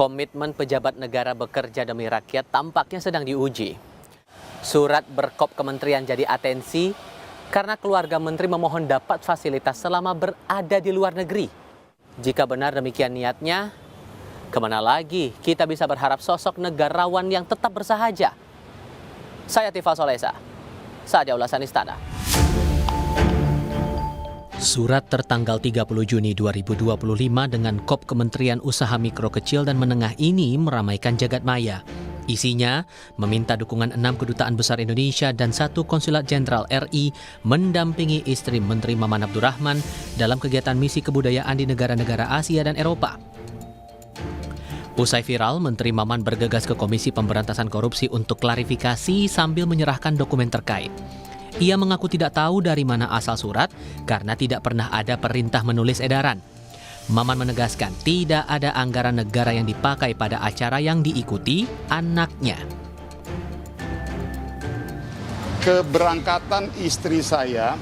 Komitmen pejabat negara bekerja demi rakyat tampaknya sedang diuji. Surat berkop kementerian jadi atensi karena keluarga menteri memohon dapat fasilitas selama berada di luar negeri. Jika benar demikian niatnya, kemana lagi kita bisa berharap sosok negarawan yang tetap bersahaja? Saya Tifa Solesa, saatnya ulasan Istana. Surat tertanggal 30 Juni 2025 dengan kop Kementerian Usaha Mikro Kecil dan Menengah ini meramaikan jagat maya. Isinya meminta dukungan 6 kedutaan besar Indonesia dan 1 konsulat jenderal RI mendampingi istri Menteri Maman Abdurrahman dalam kegiatan misi kebudayaan di negara-negara Asia dan Eropa. Usai viral, Menteri Maman bergegas ke Komisi Pemberantasan Korupsi untuk klarifikasi sambil menyerahkan dokumen terkait. Ia mengaku tidak tahu dari mana asal surat karena tidak pernah ada perintah menulis edaran. Maman menegaskan tidak ada anggaran negara yang dipakai pada acara yang diikuti anaknya. Keberangkatan istri saya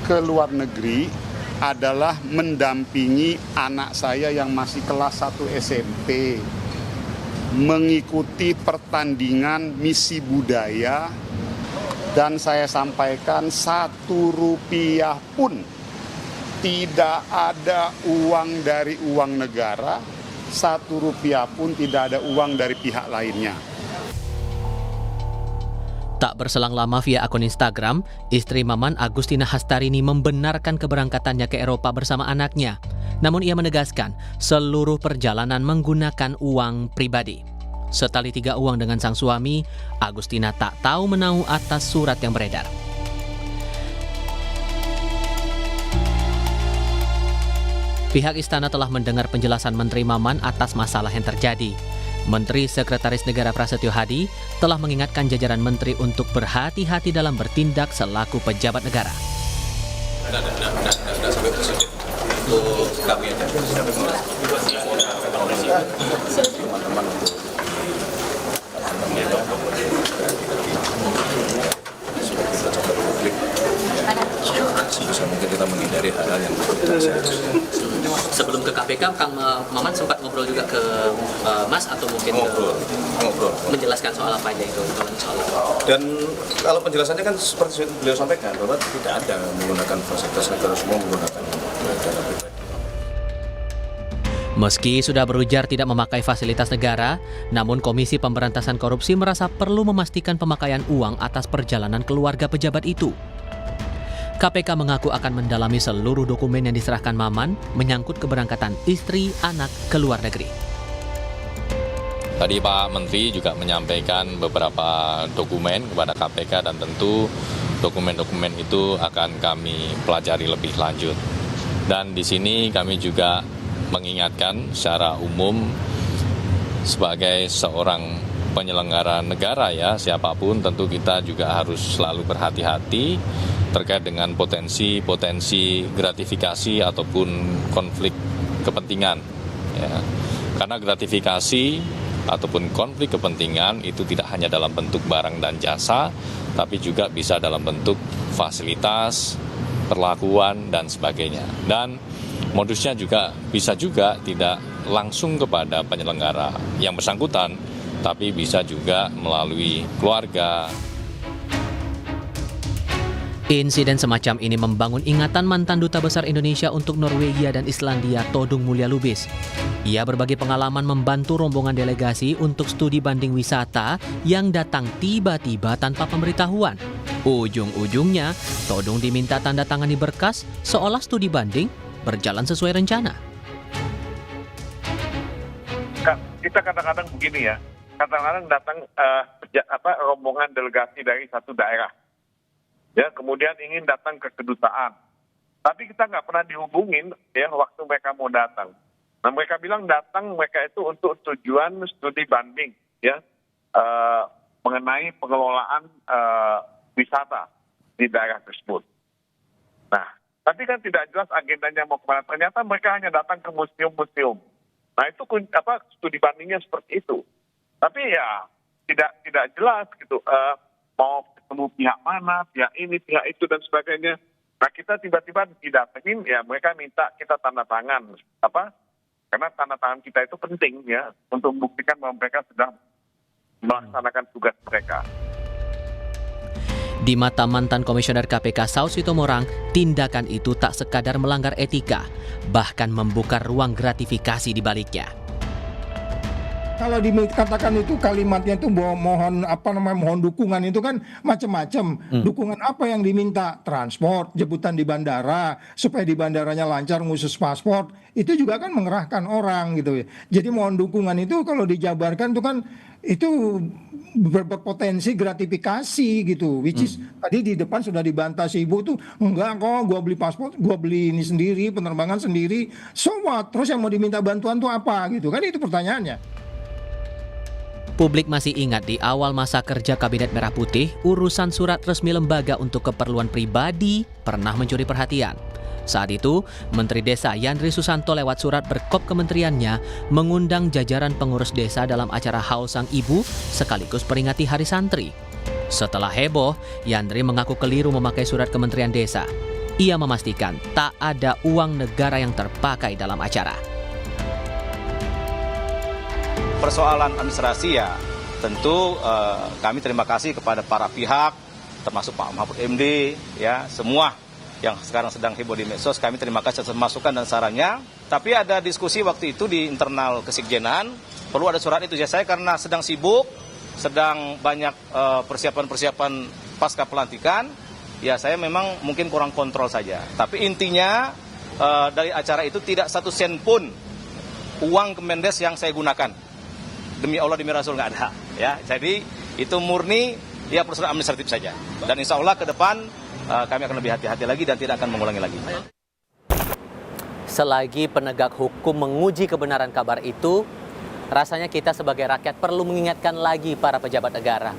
ke luar negeri adalah mendampingi anak saya yang masih kelas 1 SMP, mengikuti pertandingan misi budaya. Dan saya sampaikan 1 rupiah pun tidak ada uang dari uang negara, 1 rupiah pun tidak ada uang dari pihak lainnya. Tak berselang lama via akun Instagram, istri Maman Agustina Hastarini membenarkan keberangkatannya ke Eropa bersama anaknya. Namun ia menegaskan seluruh perjalanan menggunakan uang pribadi. Setali 3 uang dengan sang suami, Agustina tak tahu menahu atas surat yang beredar. Pihak istana telah mendengar penjelasan Menteri Maman atas masalah yang terjadi. Menteri Sekretaris Negara Prasetyo Hadi telah mengingatkan jajaran menteri untuk berhati-hati dalam bertindak selaku pejabat negara. Tidak sampai presiden. Untuk kami aja. Teman-teman sebisa mungkin kita menghindari hal-hal yang Sebelum ke KPK, Kang Maman sempat ngobrol juga ke Mas atau mungkin ngobrol menjelaskan soal apa aja itu? Dan kalau penjelasannya kan seperti beliau sampaikan bahwa tidak ada menggunakan fasilitas negara, semua menggunakan dana pribadi. Meski sudah berujar tidak memakai fasilitas negara, namun Komisi Pemberantasan Korupsi merasa perlu memastikan pemakaian uang atas perjalanan keluarga pejabat itu. KPK mengaku akan mendalami seluruh dokumen yang diserahkan Maman menyangkut keberangkatan istri anak ke luar negeri. Tadi Pak Menteri juga menyampaikan beberapa dokumen kepada KPK dan tentu dokumen-dokumen itu akan kami pelajari lebih lanjut. Dan di sini kami juga mengingatkan secara umum sebagai seorang penyelenggara negara ya, siapapun tentu kita juga harus selalu berhati-hati terkait dengan potensi gratifikasi ataupun konflik kepentingan ya. Karena gratifikasi ataupun konflik kepentingan itu tidak hanya dalam bentuk barang dan jasa, tapi juga bisa dalam bentuk fasilitas, perlakuan dan sebagainya. Dan modusnya juga bisa juga tidak langsung kepada penyelenggara yang bersangkutan, tapi bisa juga melalui keluarga. Insiden semacam ini membangun ingatan mantan Duta Besar Indonesia untuk Norwegia dan Islandia, Todung Mulya Lubis. Ia berbagi pengalaman membantu rombongan delegasi untuk studi banding wisata yang datang tiba-tiba tanpa pemberitahuan. Ujung-ujungnya, Todung diminta tanda tangani berkas seolah studi banding berjalan sesuai rencana. Kita kadang-kadang begini ya, kadang-kadang datang rombongan delegasi dari satu daerah. Ya, kemudian ingin datang ke kedutaan. Tapi kita nggak pernah dihubungin ya waktu mereka mau datang. Nah, mereka bilang datang mereka itu untuk tujuan studi banding ya mengenai pengelolaan wisata di daerah tersebut. Nah, tapi kan tidak jelas agendanya mau kemana. Ternyata mereka hanya datang ke museum-museum. Nah, itu studi bandingnya seperti itu. Tapi ya tidak jelas gitu. Mau ketemu pihak mana, pihak ini, pihak itu dan sebagainya. Nah, kita tiba-tiba didatengin ya mereka minta kita tanda tangan Karena tanda tangan kita itu penting ya untuk membuktikan bahwa mereka sudah melaksanakan tugas mereka. Di mata mantan Komisioner KPK Saud Sitomorang, tindakan itu tak sekadar melanggar etika, bahkan membuka ruang gratifikasi di baliknya. Kalau dikatakan itu kalimatnya itu mohon dukungan itu kan macam-macam. Dukungan apa yang diminta? Transport, jemputan di bandara, supaya di bandaranya lancar ngurus paspor. Itu juga kan mengerahkan orang gitu ya. Jadi mohon dukungan itu kalau dijabarkan itu kan itu berpotensi gratifikasi gitu. Which is tadi di depan sudah dibantah si ibu tuh, enggak kok gua beli paspor, gua beli ini sendiri, penerbangan sendiri. So what? Terus yang mau diminta bantuan tuh apa gitu kan, itu pertanyaannya. Publik masih ingat di awal masa kerja Kabinet Merah Putih, urusan surat resmi lembaga untuk keperluan pribadi pernah mencuri perhatian. Saat itu, Menteri Desa Yandri Susanto lewat surat berkop kementeriannya mengundang jajaran pengurus desa dalam acara Haul Sang Ibu sekaligus peringati Hari Santri. Setelah heboh, Yandri mengaku keliru memakai surat Kementerian Desa. Ia memastikan tak ada uang negara yang terpakai dalam acara. Persoalan administrasi ya tentu kami terima kasih kepada para pihak termasuk Pak Mahfud MD ya, semua yang sekarang sedang heboh di medsos, kami terima kasih atas masukan dan sarannya. Tapi ada diskusi waktu itu di internal kesekjenan, perlu ada surat itu ya. Saya karena sedang sibuk, sedang banyak persiapan-persiapan pasca pelantikan, ya saya memang mungkin kurang kontrol saja. Tapi intinya dari acara itu tidak 1 sen pun uang Kemendes yang saya gunakan. Demi Allah, demi Rasul nggak ada. Ya, jadi itu murni ya persoalan administratif saja. Dan insya Allah ke depan kami akan lebih hati-hati lagi dan tidak akan mengulangi lagi. Selagi penegak hukum menguji kebenaran kabar itu, rasanya kita sebagai rakyat perlu mengingatkan lagi para pejabat negara.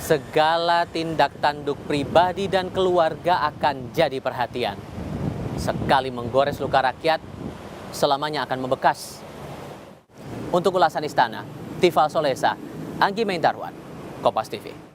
Segala tindak tanduk pribadi dan keluarga akan jadi perhatian. Sekali menggores luka rakyat, selamanya akan membekas. Untuk ulasan Istana, Tifal Solesa, Anggi Maintarwan, Kompas TV.